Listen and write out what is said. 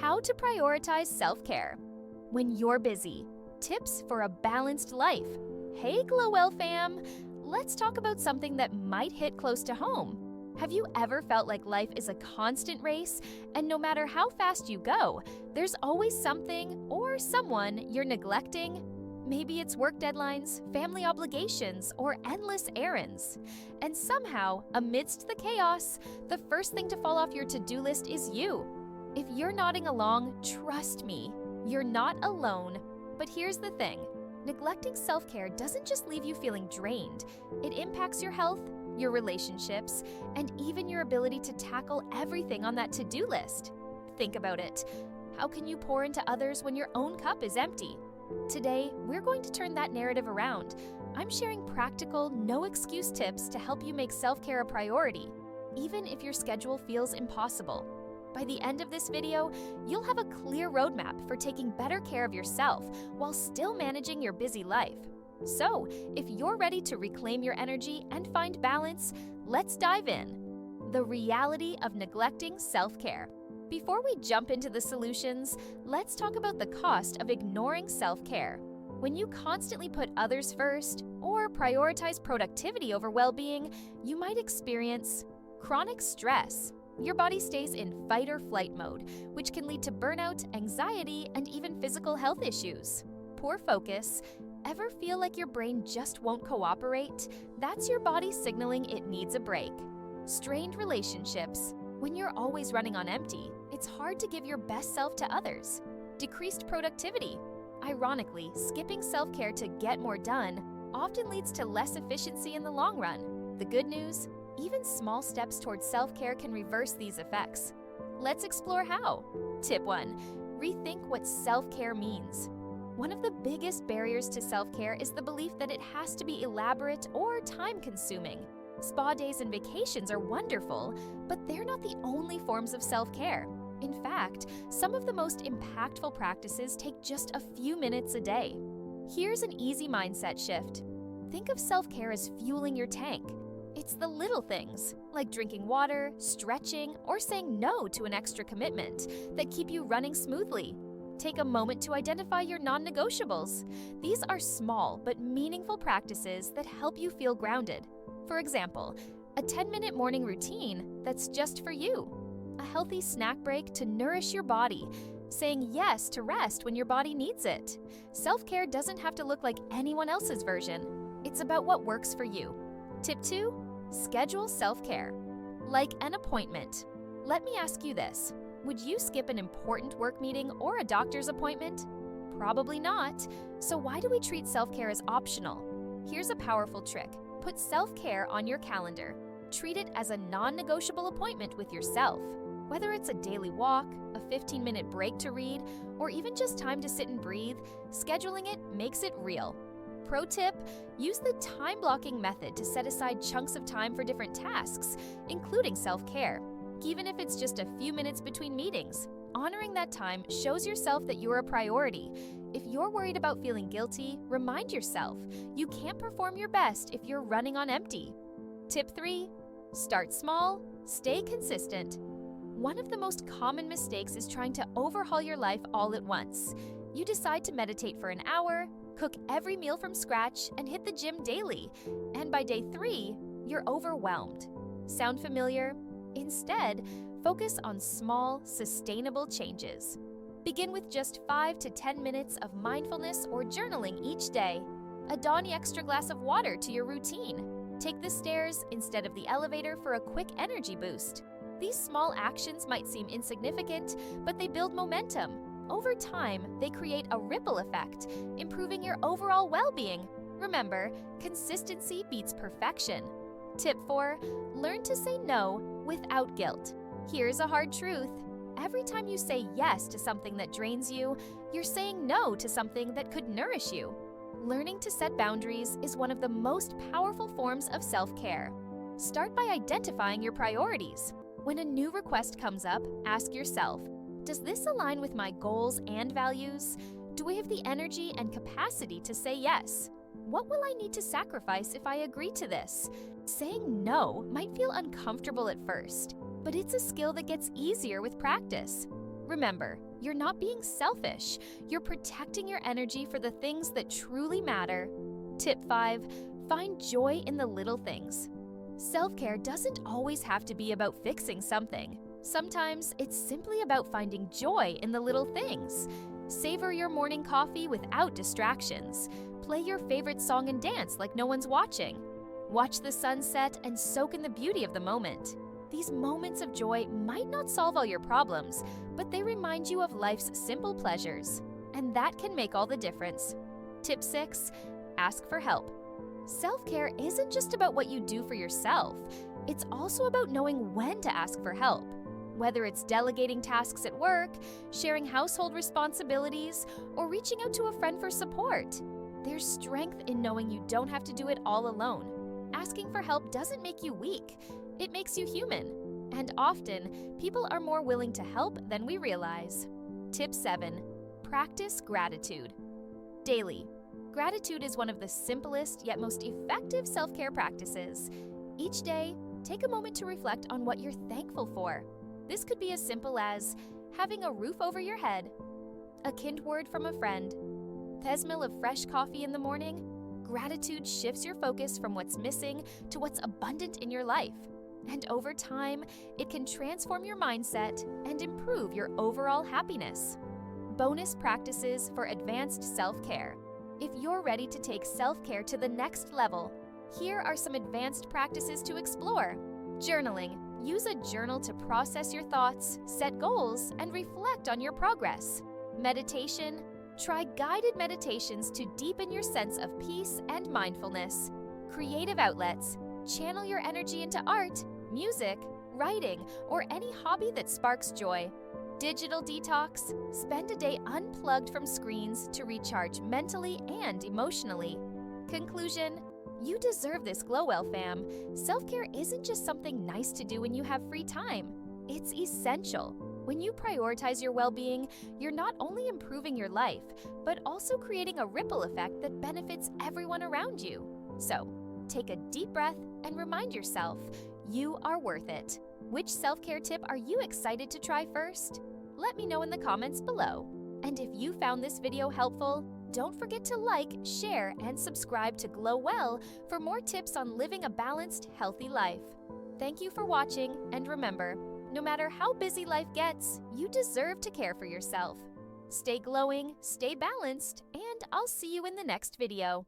How to prioritize self-care when you're busy. Tips for a balanced life. Hey Glowwell fam! Let's talk about something that might hit close to home. Have you ever felt like life is a constant race, and no matter how fast you go, there's always something or someone you're neglecting? Maybe it's work deadlines, family obligations, or endless errands. And somehow, amidst the chaos, the first thing to fall off your to-do list is you. If you're nodding along, trust me, you're not alone. But here's the thing, neglecting self-care doesn't just leave you feeling drained. It impacts your health, your relationships, and even your ability to tackle everything on that to-do list. Think about it. How can you pour into others when your own cup is empty? Today, we're going to turn that narrative around. I'm sharing practical, no-excuse tips to help you make self-care a priority, even if your schedule feels impossible. By the end of this video, you'll have a clear roadmap for taking better care of yourself while still managing your busy life. So, if you're ready to reclaim your energy and find balance, let's dive in. The reality of neglecting self-care. Before we jump into the solutions, let's talk about the cost of ignoring self-care. When you constantly put others first or prioritize productivity over well-being, you might experience chronic stress. Your body stays in fight or flight mode, which can lead to burnout, anxiety, and even physical health issues. Poor focus. Ever feel like your brain just won't cooperate? That's your body signaling it needs a break. Strained relationships. When you're always running on empty, it's hard to give your best self to others. Decreased productivity. Ironically, skipping self-care to get more done often leads to less efficiency in the long run. The good news? Even small steps towards self-care can reverse these effects. Let's explore how. Tip 1. Rethink what self-care means. One of the biggest barriers to self-care is the belief that it has to be elaborate or time-consuming. Spa days and vacations are wonderful, but they're not the only forms of self-care. In fact, some of the most impactful practices take just a few minutes a day. Here's an easy mindset shift. Think of self-care as fueling your tank. It's the little things, like drinking water, stretching, or saying no to an extra commitment, that keep you running smoothly. Take a moment to identify your non-negotiables. These are small but meaningful practices that help you feel grounded. For example, a 10-minute morning routine that's just for you. A healthy snack break to nourish your body. Saying yes to rest when your body needs it. Self-care doesn't have to look like anyone else's version. It's about what works for you. Tip 2. Schedule self-care. Like an appointment. Let me ask you this. Would you skip an important work meeting or a doctor's appointment? Probably not. So why do we treat self-care as optional? Here's a powerful trick. Put self-care on your calendar. Treat it as a non-negotiable appointment with yourself. Whether it's a daily walk, a 15-minute break to read, or even just time to sit and breathe, scheduling it makes it real. Pro tip, use the time blocking method to set aside chunks of time for different tasks, including self-care. Even if it's just a few minutes between meetings, honoring that time shows yourself that you're a priority. If you're worried about feeling guilty, remind yourself, you can't perform your best if you're running on empty. Tip 3. Start small, stay consistent. One of the most common mistakes is trying to overhaul your life all at once. You decide to meditate for an hour, cook every meal from scratch, and hit the gym daily. And by day 3, you're overwhelmed. Sound familiar? Instead, focus on small, sustainable changes. Begin with just 5 to 10 minutes of mindfulness or journaling each day. Add an extra glass of water to your routine. Take the stairs instead of the elevator for a quick energy boost. These small actions might seem insignificant, but they build momentum. Over time, they create a ripple effect, improving your overall well-being. Remember, consistency beats perfection. Tip 4. Learn to say no without guilt. Here's a hard truth. Every time you say yes to something that drains you, you're saying no to something that could nourish you. Learning to set boundaries is one of the most powerful forms of self-care. Start by identifying your priorities. When a new request comes up, ask yourself, does this align with my goals and values? Do I have the energy and capacity to say yes? What will I need to sacrifice if I agree to this? Saying no might feel uncomfortable at first, but it's a skill that gets easier with practice. Remember, you're not being selfish. You're protecting your energy for the things that truly matter. Tip 5. Find joy in the little things. Self-care doesn't always have to be about fixing something. Sometimes it's simply about finding joy in the little things. Savor your morning coffee without distractions. Play your favorite song and dance like no one's watching. Watch the sunset and soak in the beauty of the moment. These moments of joy might not solve all your problems, but they remind you of life's simple pleasures. And that can make all the difference. Tip 6. Ask for help. Self-care isn't just about what you do for yourself. It's also about knowing when to ask for help. Whether it's delegating tasks at work, sharing household responsibilities, or reaching out to a friend for support. There's strength in knowing you don't have to do it all alone. Asking for help doesn't make you weak. It makes you human. And often, people are more willing to help than we realize. Tip 7. Practice gratitude. Daily. Gratitude is one of the simplest yet most effective self-care practices. Each day, take a moment to reflect on what you're thankful for. This could be as simple as having a roof over your head, a kind word from a friend, the smell of fresh coffee in the morning. Gratitude shifts your focus from what's missing to what's abundant in your life. And over time, it can transform your mindset and improve your overall happiness. Bonus practices for advanced self-care. If you're ready to take self-care to the next level, here are some advanced practices to explore. Journaling. Use a journal to process your thoughts, set goals, and reflect on your progress. Meditation. Try guided meditations to deepen your sense of peace and mindfulness. Creative outlets. Channel your energy into art, music, writing, or any hobby that sparks joy. Digital detox. Spend a day unplugged from screens to recharge mentally and emotionally. Conclusion. You deserve this, Glowwell fam. Self-care isn't just something nice to do when you have free time. It's essential. When you prioritize your well-being, you're not only improving your life, but also creating a ripple effect that benefits everyone around you. So, take a deep breath and remind yourself, you are worth it. Which self-care tip are you excited to try first? Let me know in the comments below. And if you found this video helpful, don't forget to like, share, and subscribe to Glowwell for more tips on living a balanced, healthy life. Thank you for watching, and remember, no matter how busy life gets, you deserve to care for yourself. Stay glowing, stay balanced, and I'll see you in the next video.